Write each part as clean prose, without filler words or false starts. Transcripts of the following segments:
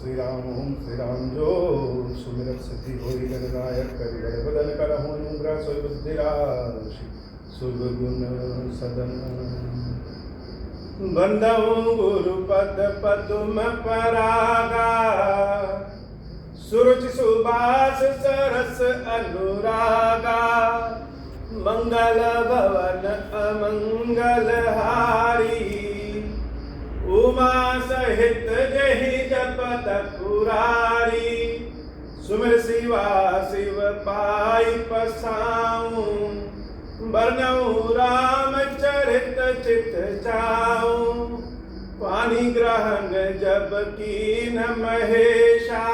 श्री राम जो सुमिरत सिद्धि होई गणनायक करि बड़ बदन करहु अनुग्रह सोई बुद्धि राशि शुभ गुण सदन बंदहु गुरुपद पदुम परागा सुरुचि सुबास सरस अनुरागा मंगल भवन अमंगल हारी उमा सहित जहि जपत पुरारी सुमिर शिवा शिव पाई पसाऊं बरनऊ राम चरित चित जाऊं पानी ग्रहण जब कीन महेशा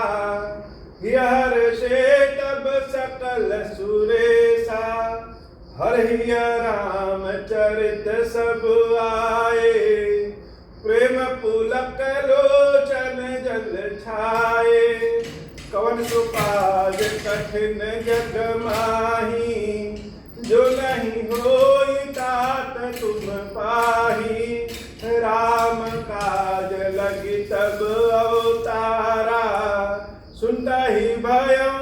हर से तब सकल सुरेशा हरिय राम चरित सब आए प्रेम पुलक लोचन जल छाए कवन सुपाज कठिन जग माही जो नहीं होई तात तुम पाही राम काज लगी तब अवतारा सुनता ही भयं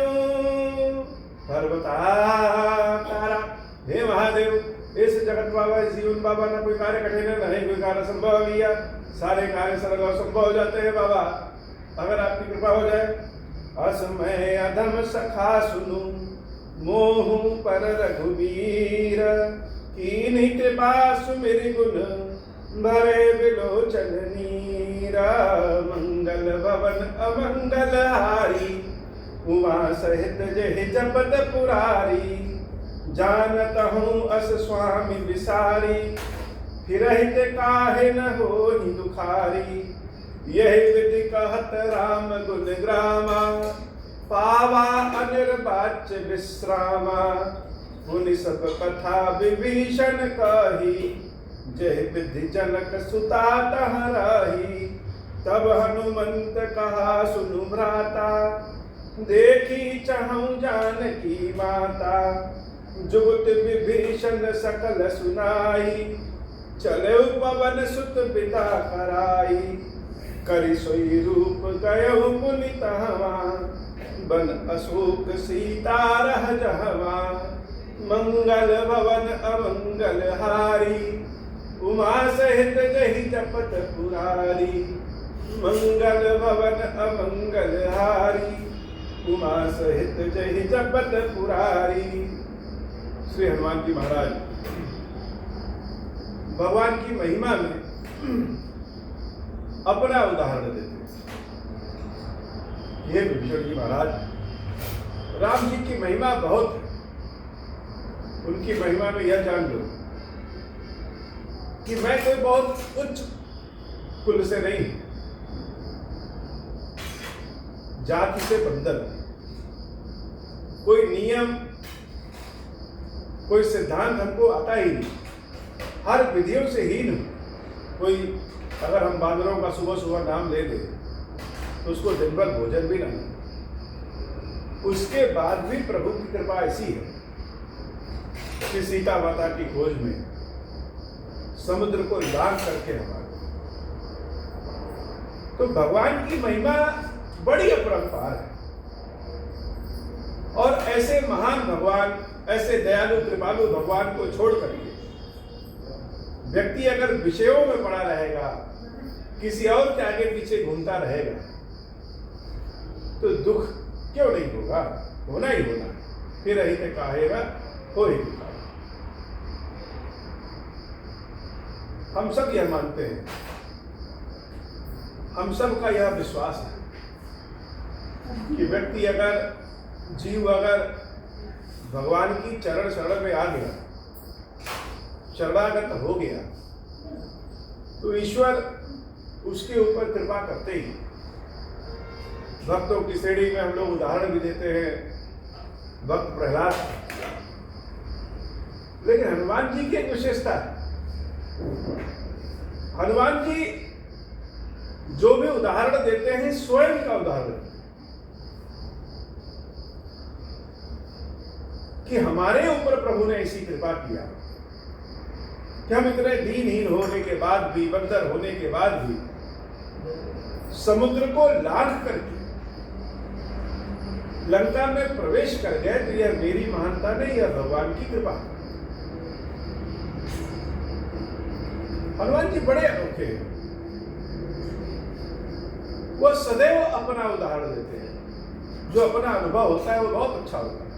पर्वताकारा। हे महादेव, इस जगत बाबा जीवन बाबा ना कोई कार्य कठिन नहीं, कोई कार्य संभव है, सारे कार्य सरल और संभव हो जाते हैं बाबा, अगर आपकी कृपा हो जाए। असमय अधम सखा सुनु मोहु पर रघुवीर कीन्ही कृपा सुमिरि गुण भरे बिलोचन नीरा मंगल भवन अमंगल हारी उमा सहित जहि जपत पुरारी जानत हूँ अस स्वामी विसारी फिरहित काहे न होहि दुखारी यही विधि कहत राम गुण ग्रामा पावा अनिर्वाच्य विश्रामा मुनि सब कथा विभीषण कही जय विधि जनक सुता तह रही तब हनुमंत कहा सुनु भ्राता देखी चहु जानकी माता जुगत विभीषण सकल सुनाई चले पवन सुत पिता कराई करि सोई रूप गयहु मुनि तहवा बन अशोक सीता रह जहवा मंगल भवन अमंगल हारी उमा सहित जहि जपत पुरारी मंगल भवन अमंगल हारी उमा सहित जहि जपत पुरारी। श्री हनुमान जी महाराज भगवान की महिमा में अपना उदाहरण देते हैं। ये विभीषण जी महाराज, राम जी की महिमा बहुत है, उनकी महिमा में यह जान लो कि मैं कोई बहुत उच्च कुल से नहीं, जाति से बंधन, कोई नियम कोई सिद्धांत हमको आता ही नहीं, हर विधियों से हीन हूं। कोई अगर हम बांदरों का सुबह सुबह नाम ले लें तो उसको दिन भर भोजन भी ना मिले, उसके बाद भी प्रभु की कृपा ऐसी है कि सीता माता की खोज में समुद्र को लांघ करके हमारे, तो भगवान की महिमा बड़ी अपरंपार है। और ऐसे महान भगवान, ऐसे दयालु कृपालु भगवान को छोड़ करके व्यक्ति अगर विषयों में पड़ा रहेगा, किसी और के आगे पीछे घूमता रहेगा, तो दुख क्यों नहीं होगा, होना ही होना। फिर रही कहेगा हो ही दुखा। हम सब यह मानते हैं, हम सब का यह विश्वास है कि व्यक्ति अगर, जीव अगर भगवान की चरण शरण में आ गया, शरणागत हो गया, तो ईश्वर उसके ऊपर कृपा करते ही। भक्तों की श्रेणी में हम लोग उदाहरण भी देते हैं भक्त प्रहलाद, लेकिन हनुमान जी की एक विशेषता है, हनुमान जी जो भी उदाहरण देते हैं स्वयं का उदाहरण, कि हमारे ऊपर प्रभु ने ऐसी कृपा किया कि हम इतने दीनहीन होने के बाद भी, बंदर होने के बाद भी समुद्र को लांघ करके लंका में प्रवेश कर गए, तो यह मेरी महानता नहीं, यह भगवान की कृपा। हनुमान जी बड़े अनोखे हैं। वो सदैव अपना उदाहरण देते हैं। जो अपना अनुभव होता है वो बहुत अच्छा होता है।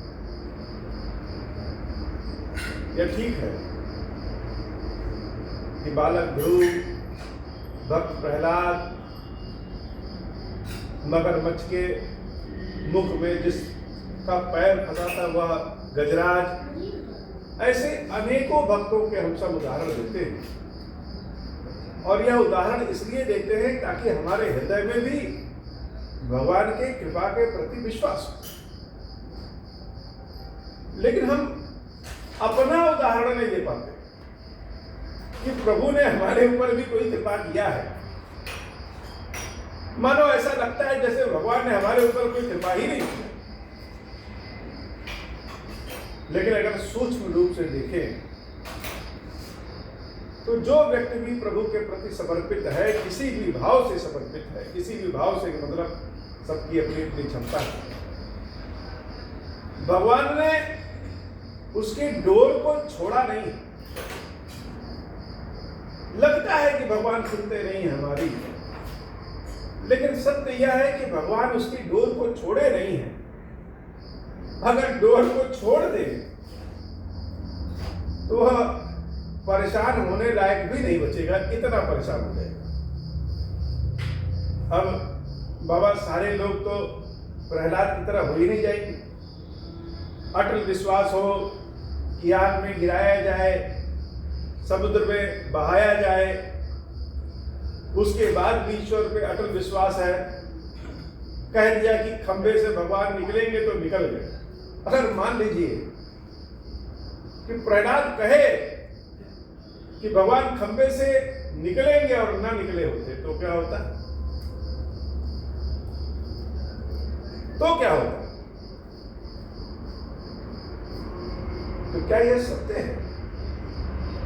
यह ठीक है कि बालक ध्रुव, भक्त प्रहलाद, मगरमच्छ के मुख में जिसका पैर फंसा था वह गजराज, ऐसे अनेकों भक्तों के हम सब उदाहरण देते हैं। और यह उदाहरण इसलिए देते हैं ताकि हमारे हृदय में भी भगवान के कृपा के प्रति विश्वास हो। लेकिन हम अपना उदाहरण नहीं दे पाते कि प्रभु ने हमारे ऊपर भी कोई कृपा किया है। मानो ऐसा लगता है जैसे भगवान ने हमारे ऊपर कोई कृपा ही नहीं की। लेकिन अगर सूक्ष्म रूप से देखें तो जो व्यक्ति भी प्रभु के प्रति समर्पित है, किसी भी भाव से समर्पित है, किसी भी भाव से, मतलब सबकी अपनी अपनी क्षमता है, भगवान ने उसके डोर को छोड़ा नहीं। लगता है कि भगवान सुनते नहीं हमारी, लेकिन सत्य यह है कि भगवान उसकी डोर को छोड़े नहीं है। अगर डोर को छोड़ दे तो वह परेशान होने लायक भी नहीं बचेगा, इतना परेशान हो जाएगा। अब बाबा सारे लोग तो प्रहलाद की तरह हो ही नहीं जाएंगे। अटल विश्वास हो कि आग में गिराया जाए, समुद्र में बहाया जाए, उसके बाद भी ईश्वर पे अटल विश्वास है। कह दिया कि खंबे से भगवान निकलेंगे तो निकल गए। अगर मान लीजिए कि प्रहलाद कहे कि भगवान खंबे से निकलेंगे और ना निकले होते तो क्या होता? तो क्या होता? तो क्या यह सत्य है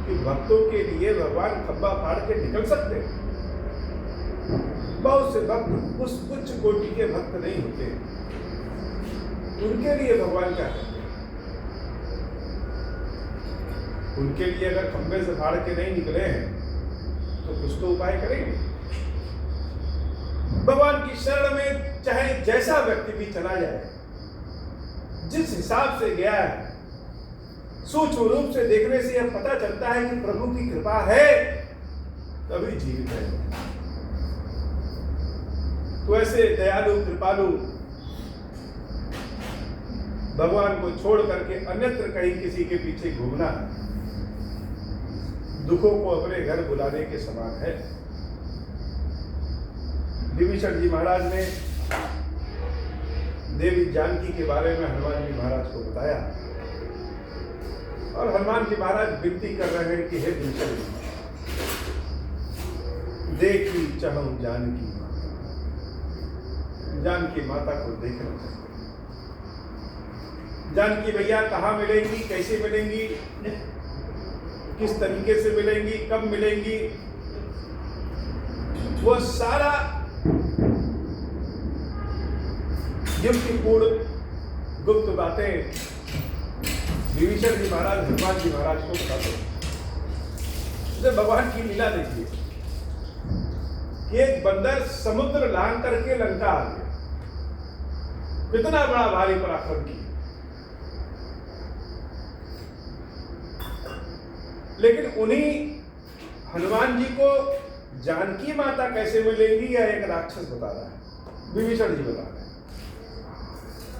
कि भक्तों के लिए भगवान खंबा फाड़ के निकल सकते हैं? बहुत से भक्त उस उच्च कोटि के भक्त नहीं होते। उनके लिए भगवान क्या करते हैं? उनके लिए अगर खंबे से फाड़ के नहीं निकले हैं तो कुछ तो उपाय करेंगे। भगवान की शरण में चाहे जैसा व्यक्ति भी चला जाए, जिस हिसाब से गया है, सूक्ष्म रूप से देखने से यह पता चलता है कि प्रभु की कृपा है तभी जीवित है। तो ऐसे दयालु कृपालु भगवान को छोड़ करके अन्यत्र कहीं किसी के पीछे घूमना दुखों को अपने घर बुलाने के समान है। विभीषण जी महाराज ने देवी जानकी के बारे में हनुमान जी महाराज को बताया और हनुमान जी महाराज विनती कर रहे हैं कि हे विभीषण जी, देखी चाहूं जानकी माता, जानकी माता को देखना चाहिए। जानकी भैया कहाँ मिलेंगी, कैसे मिलेंगी, किस तरीके से मिलेंगी, कब मिलेंगी, वो सारा युक्तिपूर्ण गुप्त बातें विभीषण जी महाराज हनुमान जी महाराज को बताते हैं। भगवान की लीला देखिए कि एक बंदर समुद्र लांघ करके लंका आ गया, कितना बड़ा भारी पराक्रम किया। लेकिन उन्हीं हनुमान जी को जानकी माता कैसे मिलेंगी यह एक राक्षस बता रहा है, विभीषण जी बता रहे हैं।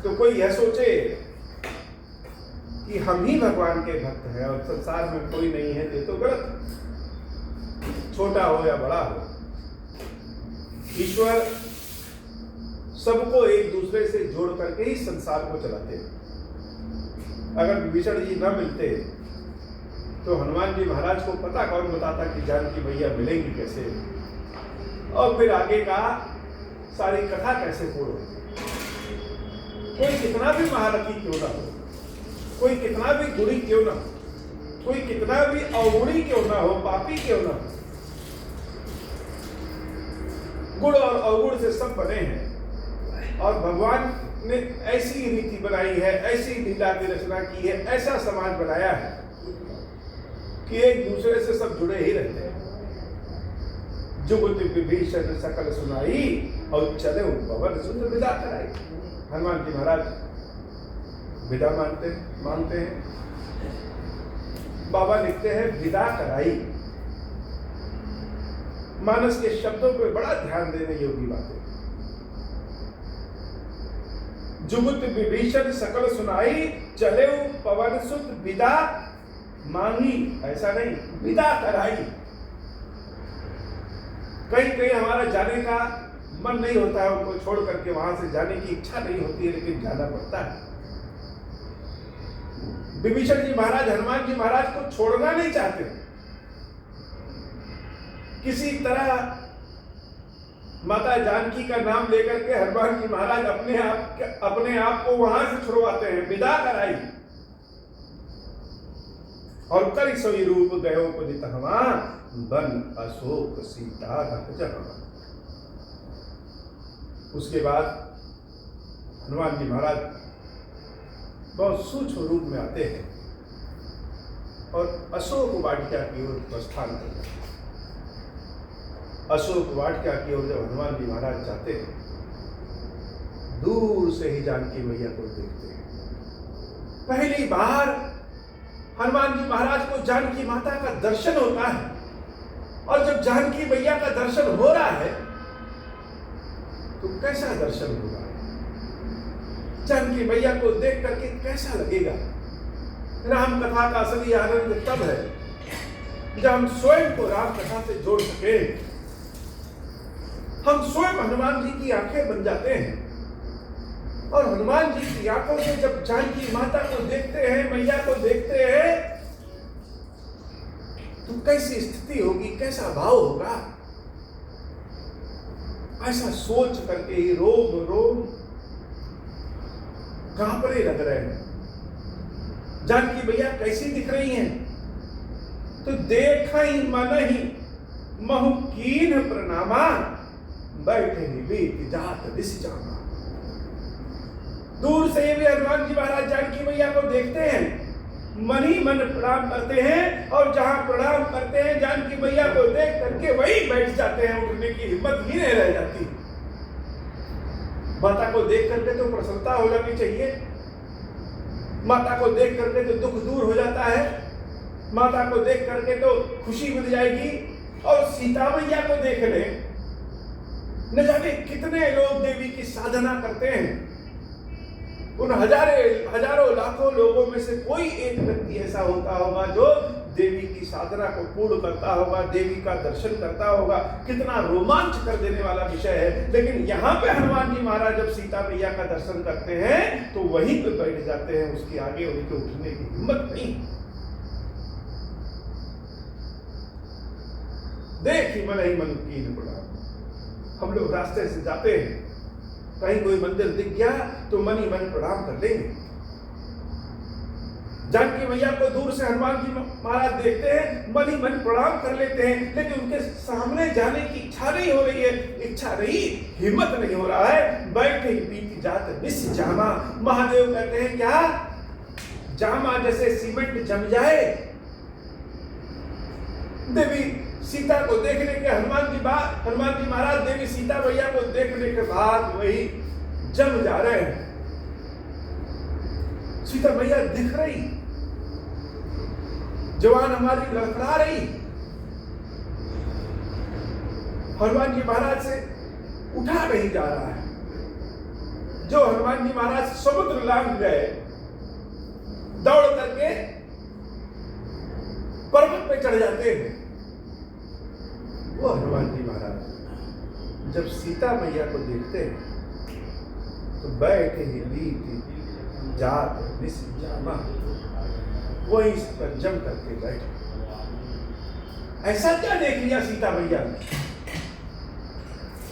तो कोई यह सोचे कि हम ही भगवान के भक्त हैं और संसार में कोई नहीं है, ये तो गलत। छोटा हो या बड़ा हो, ईश्वर सबको एक दूसरे से जोड़ करके ही संसार को चलाते हैं। अगर विभीषण जी न मिलते तो हनुमान जी महाराज को पता कौन बताता कि जानकी भैया मिलेंगी कैसे, और फिर आगे का सारी कथा कैसे पूर्ण होती। कोई कितना भी महारथी क्यों ना हो, कोई कितना भी गुणी क्यों ना हो, कोई कितना भी अवगुणी क्यों ना हो, पापी क्यों ना हो, गुण और अवगुण से सब बने हैं, और भगवान ने ऐसी रीति बनाई है, ऐसी लीला की रचना की है, ऐसा समाज बनाया है कि एक दूसरे से सब जुड़े ही रहते हैं। जुगुत विभीषण सकल सुनाई और चले पवन सुत विदा कराई। हनुमान जी महाराज विदा मानते हैं। बाबा लिखते हैं विदा कराई। मानस के शब्दों पर बड़ा ध्यान देने योग्य बात है। जुगुत विभीषण सकल सुनाई चले पवन सुत विदा मांगी, ऐसा नहीं, विदा कराई। कहीं कहीं हमारा जाने का मन नहीं होता है, उनको छोड़ करके वहां से जाने की इच्छा नहीं होती है, लेकिन जाना पड़ता है। विभीषण जी महाराज हनुमान जी महाराज को छोड़ना नहीं चाहते। किसी तरह माता जानकी का नाम लेकर के हनुमान जी महाराज अपने आप को वहां से छुड़वाते हैं, विदा कराई। और करी सोई रूप गयो पुनित हवा बन अशोक सीता जहाँ। उसके बाद हनुमान जी महाराज बहुत सूक्ष्म रूप में आते हैं और अशोक वाटिका की ओर प्रस्थान करते हैं। अशोक वाटिका की ओर जब हनुमान जी महाराज जाते हैं, दूर से ही जानकी मैया को देखते हैं। पहली बार हनुमान जी महाराज को जानकी माता का दर्शन होता है, और जब जानकी मैया का दर्शन हो रहा है तो कैसा दर्शन होगा? जानकी मैया को देख करके कैसा लगेगा? राम कथा का असली आनंद तब है जब हम स्वयं को राम कथा से जोड़ सके। हम स्वयं हनुमान जी की आंखें बन जाते हैं, और हनुमान जी की आंखों से जब जानकी माता को देखते हैं, मैया को देखते हैं, तो कैसी स्थिति होगी, कैसा भाव होगा? ऐसा सोच करके ही रोम रोम कांपने लग रहे हैं। जानकी मैया कैसी दिख रही हैं? तो देखा ही मन ही महु कीन प्रणामा बैठे ही बीत जात दिस जाना। दूर से भी हनुमान जी महाराज जानकी मैया को देखते हैं, मन ही मन प्रणाम करते हैं, और जहां प्रणाम करते हैं जानकी मैया को देख करके वहीं बैठ जाते हैं। उठने की हिम्मत ही नहीं रह जाती। माता को देख करके तो प्रसन्नता हो जानी चाहिए। माता को देख करके तो दुख दूर हो जाता है। माता को देख करके तो खुशी मिल जाएगी। और सीता मैया को देख ले, न जाने कितने लोग देवी की साधना करते हैं। उन हजारों लाखों लोगों में से कोई एक व्यक्ति ऐसा होता होगा जो देवी की साधना को पूर्ण करता होगा, देवी का दर्शन करता होगा। कितना रोमांच कर देने वाला विषय है। लेकिन यहाँ पे हनुमान जी महाराज जब सीता मैया का दर्शन करते हैं तो वहीं पे बैठ जाते हैं। उसके आगे उनके उठने की हिम्मत नहीं। देख ही मन कीन पड़ा। हम लोग रास्ते से जाते हैं, कहीं कोई मंदिर दिख गया तो मन ही मन प्रणाम कर लेंगे। जानकी मैया को दूर से हनुमान जी महाराज देखते हैं, मन ही मन प्रणाम कर लेते हैं, लेकिन उनके सामने जाने की इच्छा नहीं हो रही है। इच्छा नहीं, हिम्मत नहीं हो रहा है। बैठे ही बीत जात निस जामा। महादेव कहते हैं क्या? जामा जैसे सीमेंट जम जाए। देवी सीता को देखने के हनुमान जी महाराज देवी सीता मैया को देखने के बाद वही जम जा रहे हैं। सीता मैया दिख रही, जवान हमारी लड़खड़ा रही। हनुमान जी महाराज से उठा नहीं जा रहा है। जो हनुमान जी महाराज समुद्र लांघ गए, दौड़ करके पर्वत पे चढ़ जाते हैं, वो हनुमान जी महाराज जब सीता मैया को देखते हैं तो बैठे ही बीत जात निस जामा, वो इस पर जम करके बैठे। ऐसा क्या देख लिया सीता मैया ने?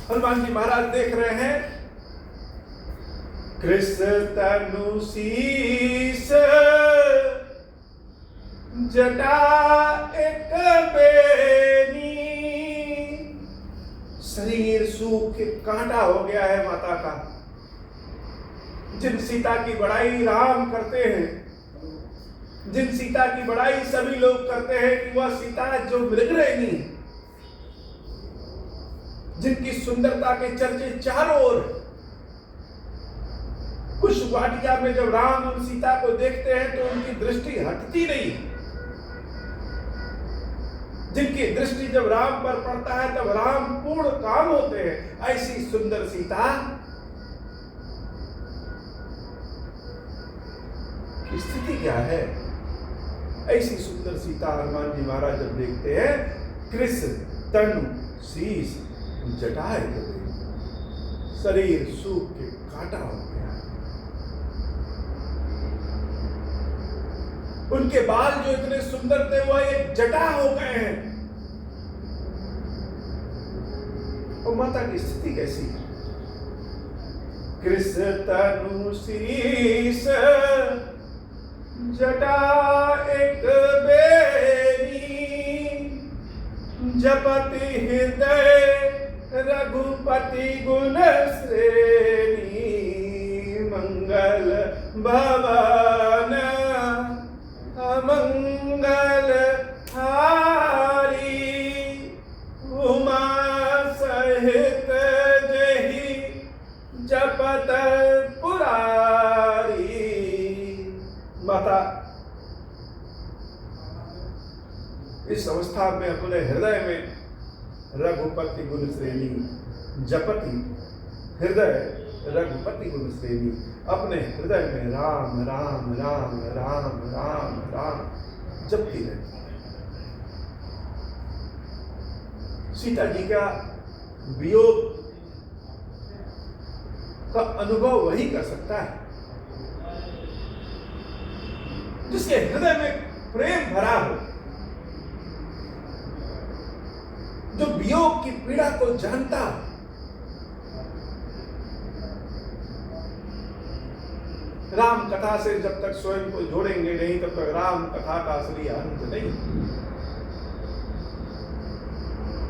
हनुमान जी महाराज देख रहे हैं, कृष्ण तनु शीस जटा एक बेनी, शरीर सूख के कांटा हो गया है माता का। जिन सीता की बड़ाई राम करते हैं, जिन सीता की बड़ाई सभी लोग करते हैं कि वह सीता जो मृगनयनी है, जिनकी सुंदरता के चर्चे चारों ओर, उस वाटिका में जब राम और सीता को देखते हैं तो उनकी दृष्टि हटती नहीं। जिनकी दृष्टि जब राम पर पड़ता है तब राम पूर्ण काम होते हैं। ऐसी सुंदर सीता की स्थिति क्या है? ऐसी सुंदर सीता हनुमान जी महाराज जब देखते हैं, कृष तनु शीश जटाए गए, शरीर सूख के काटा हो गया। उनके बाल जो इतने सुंदर थे वह एक जटा हो गए हैं। और माता की स्थिति कैसी है? कृष तनु शीश जटा एक बेनी, जपति हृदय रघुपति गुण श्रेणी, मंगल भवन अमंगल हारी, उमा सहित जहि जपत पुरारी। माता इस अवस्था में अपने हृदय में रघुपति गुण श्रेणी, जपति हृदय रघुपति गुण श्रेणी, अपने हृदय में राम राम राम राम राम राम जपती रहती है। सीता जी का वियोग का अनुभव वही कर सकता है जिसके हृदय में प्रेम भरा हो, जो वियोग की पीड़ा को जानता हो। राम कथा से जब तक स्वयं को जोड़ेंगे नहीं तब तक राम कथा का असली अंत नहीं।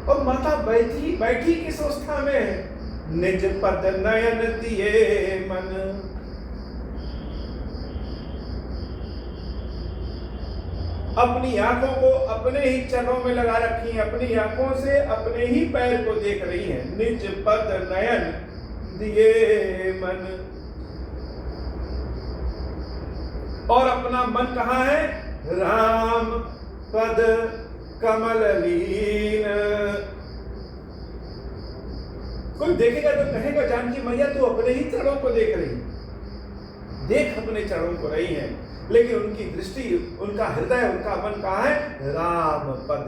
और माता बैठी किस अवस्था में है? निज पद नयन दिए मन, अपनी आंखों को अपने ही चरणों में लगा रखी है, अपनी आंखों से अपने ही पैर को देख रही है। निज पद नयन दिए मन, और अपना मन कहाँ है? राम पद कमल लीन। कोई देखेगा तो कहेगा जानकी मैया तो अपने ही चरणों को देख रही, देख अपने चरणों को रही है, लेकिन उनकी दृष्टि, उनका हृदय, उनका मन कहाँ है? राम पद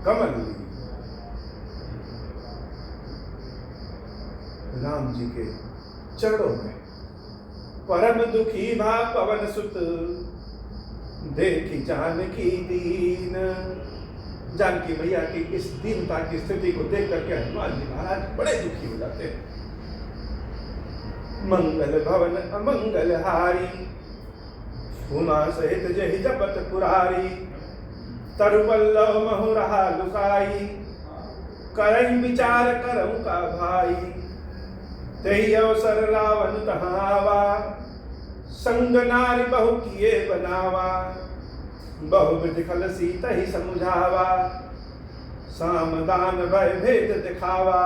कमल लीन, राम जी के चरणों में। परम दुखी भा पवन सुत, देखी जानकी दीन। जानकी मैया की इस दीनता की स्थिति को देख करके हनुमान जी महाराज बड़े दुखी हो जाते हैं। मंगल भवन अमंगल हारी, उमा सहित जहि जपत पुरारी। तरुपल्लव महु रहा लुकाई, करई विचार करऊं का भाई। तही अवसर रावण तहावा, संग नारी बहु किए बनावा। बहुविध खल सीता ही समझावा, सामदान भय भेद दिखावा।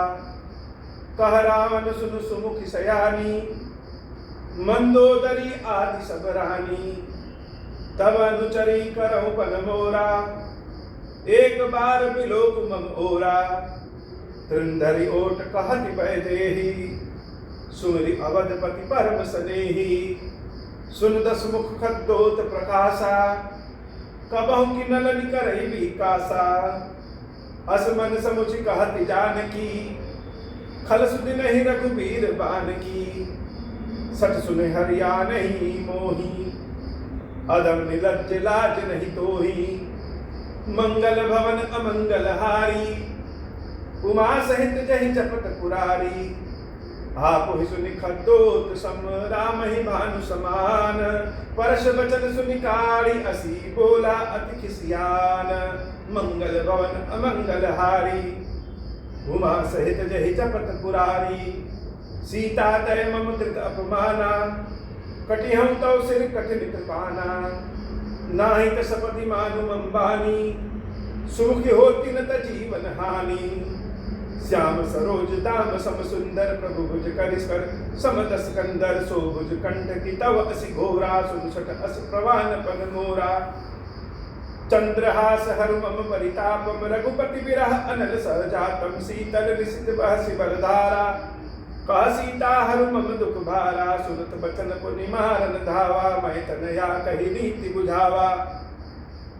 कह रावण सुन सुमुख सयानी, मंदोदरी आदि सब रानी। तब अनुचरी करऊं पन मोरा, एक बार बिलोक मम ओरा। त्रिंधरी ओट कहति पै देही, सुमरि अवधपति परम सनेही। सुन दस मुख खद्दोत प्रकाशा, कबहु की नलन करई विकासा। असमन समुचि कहति जानकी, खल सुनि नहीं रघुबीर बानकी। सठ सुने हरिया नहीं मोही, अदम निलज्ज लाज नहीं तोही। मंगल भवन अमंगल हारी, उमा सहित जहि जपत पुरारी। आप ही सुनि खद्दोत सम, राम ही भानु समान। परश वचन सुनिकारी, असी बोला अति खिसियान। मंगल भवन अमंगल हारी, उमा सहित जहि जपत पुरारी, सीता तय मम कृत अपमाना, कटिहं तव सिर कठिन कृपाना, नाही त सपति मानु अंबानी, सुख होती न त जीवन हानि, श्याम सरोज दाम सम सुंदर, प्रभु भुज कर समदस कंदर, सो भुज कंठ की तव असि घोरा, सुनसठ अस प्रवान पन मोरा, चंद्रहास हर मम परितापम, रघुपति विरह अनल सहजातम, शीतल निशित बहसि बरधारा, कह सीता हर मम दुख भारा, सुनत बचन पुनि मारन धावा, मैं तनया कही नीति बुझावा,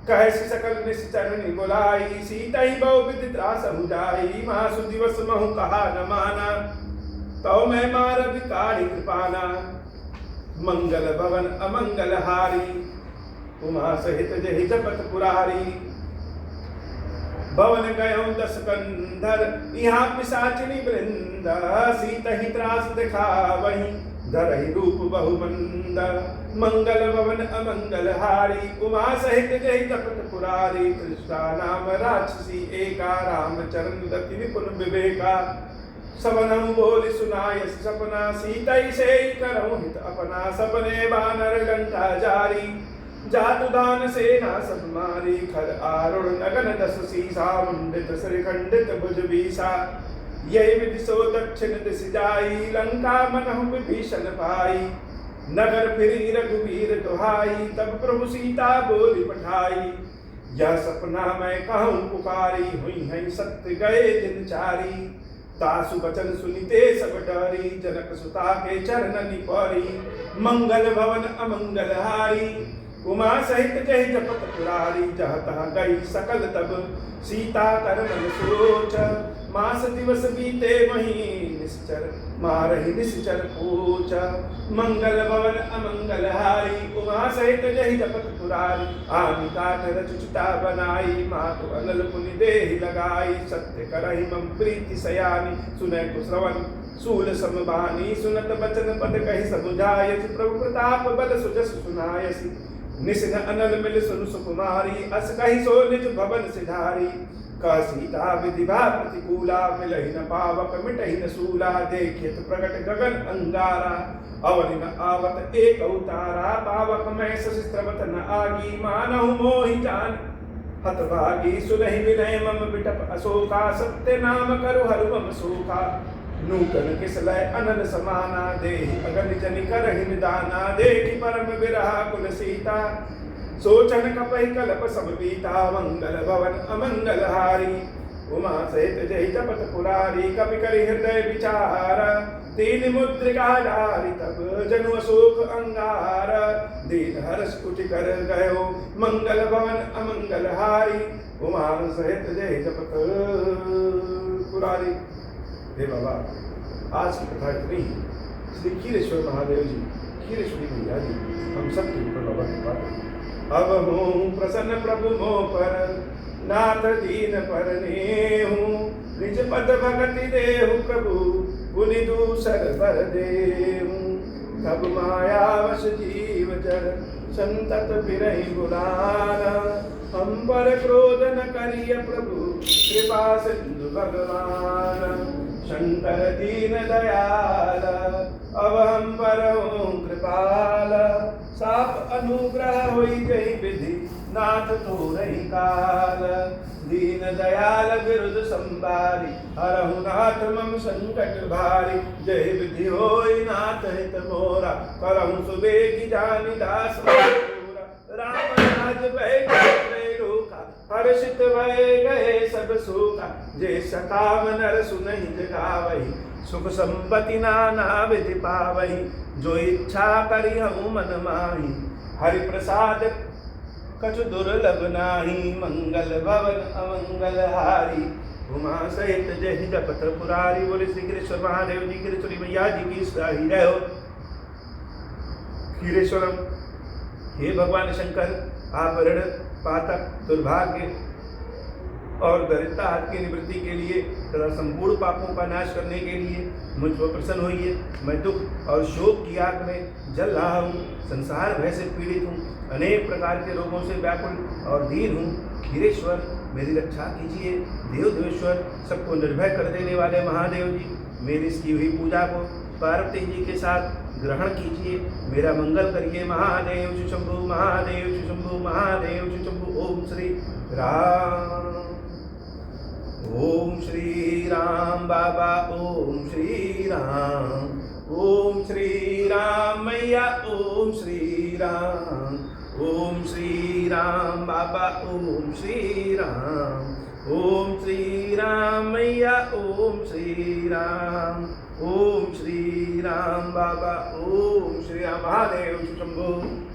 कह सकल निश्चरणी बुलाई, सीता ही बहु विधि त्रास बुझाई, मासु दिवस महु कहा न माना, तो मैं मार विकारी कृपाना, मंगल भवन अमंगल हारी, उमा सहित जहि जपत पुरारी, भवन गयो दस कंधर, यहाँ पिशाचिनी वृंद, सीत ही त्रास दिखावहि, धरहि रूप बहुमंद, मंगल भवन अमंगल हारी, उमा सहित जहि जपत पुरारी, कृष्णा नाम राक्षसी एका, रामचरण रति निपुण विवेका, सबनम बोल सुनाय सपना, सीतई से करहु हित अपना, सपने बानर लंका जारी, जातुदान सेना सब मारी, खर आरुण नगन दस सीसा, मुंडित श्री खंडित भुज बीसा, यही विधि सो दक्षिण दिश जाई, लंका मनहु विभीषण पाई, नगर फिरी रघुवीर दुहाई, तब प्रभु सीता बोली पठाई, यह सपना मैं कहूँ पुकारी, हुई है सत्य गए दिन चारी, तासु बचन सुनिते सब डरी, जनक सुता के चरण निपरी, मंगल भवन अमंगल हारी, उमा सहित जहि जपत पुरारी, जह तह गई सकल तब सीता कर मन सोच, मास दिवस बीते वही निश्चर, मारहि निश्चर पूछ, मंगल भवन अमंगल हारी, उमा सहित जहि जपत पुरारी, आमी काट रचिता बनाई, मातु अनल पुनि देहि लगाई, सत्य करहि मम प्रीति सयानी, सुनै कुश्रवण सूल समबानी, सुनत बचन पद कहि समुझायसि, प्रभु प्रताप बल सुजस सुनायसि, निसिन अनल मिल सुन सुकुमारी, अस कहि सो निज भवन सिधारी, कह सीता विधिभा प्रतिकूला, मिलहि न पावक मिटहि न सूला, देखियत प्रगट गगन अंगारा, अवनि न आवत एक अवतारा, पावक मैं सशिस्त्रवत न आगी, मानहु मोहि जान हतभागी, सुनहि विनय मम बिटप अशोका, सत्य नाम करु हरु मम शोका, नूतन किसलय अनल समाना, देहि अगन जनि करहि निदाना, देखि परम विरहा कुल सीता, सोचन कपहि कलप सब बीता, मंगल भवन अमंगल हारी, उमा सहित जहि जपत पुरारी, कपि करि हृदय विचार, तीन मुद्रिका डारि, तब जनु अशोक अंगार, दीन हर्ष कुटि कर गयो, मंगल भवन अमंगल हारी, उमा सहित जहि जपत पुरारी। हे बाबा, आज की कथा इतनी ही। श्री खीरेश्वर महादेव जी, खीरेश्वरी मैया जी हम सब के ऊपर बाबा कृपा करें। अब हूँ प्रसन्न प्रभु मो पर, नाथ दीन पर नेहूँ, निज पद भगति देहु प्रभु, पुनि दूसर बर देहूँ, तब मायावश जीव जर, संतत फिरहि बुलाना, हम पर क्रोध न करिय प्रभु, कृपा सिंधु भगवान, शंकर दीन दयाल, अब हम पर कृपाल, साप अनुग्रह होई जय विधि, नाथ तो रही काल, दीन दयाल विरुद्ध संबारी, हरहु नाथ मम संकट भारी, जय विधि होई नाथ हित मोरा, करहु सुबेगी जानि दास राम राज भय रोका, हर्षित भय गए सब सूखा, जे सकाम नर सुनहि जगावहि, सुख संपत्ति नाना विधि पावहि, जो इच्छा करि हूँ मन माही, हरि प्रसाद कछु दुर्लभ नाही, मंगल भवन अमंगल हारी, उमा सहित जहि जपत पुरारी। बोले श्री खीरेश्वर महादेव जी, खीरेश्वरी मैया जी की सही रहो। खीरेश्वरम, हे भगवान शंकर, आप ऋण पातक दुर्भाग्य और दरिद्रता हाथ की निवृत्ति के लिए तथा संपूर्ण पापों का नाश करने के लिए मुझ पर प्रसन्न होइए। मैं दुख और शोक की आग में जल रहा हूँ, संसार भय से पीड़ित हूँ, अनेक प्रकार के रोगों से व्याकुल और दीन हूँ। खीरेश्वर मेरी रक्षा कीजिए। देव देवेश्वर सबको निर्भय कर देने वाले महादेव जी, मेरी इसकी हुई पूजा को पार्वती जी के साथ ग्रहण कीजिए, मेरा मंगल करिए। महादेव श्री शंभु, महादेव श्री शंभु, महादेव श्री शंभु। ओम श्री राम, ओम श्री राम बाबा, ओम श्री राम, ओम श्री राम मैया, ओम श्री राम, ओम श्री राम बाबा, ओम श्री राम, ओम श्री राम मैया, ओम श्री राम, ओम श्री राम बाबा, ओम श्री राम। महादेव शंभु।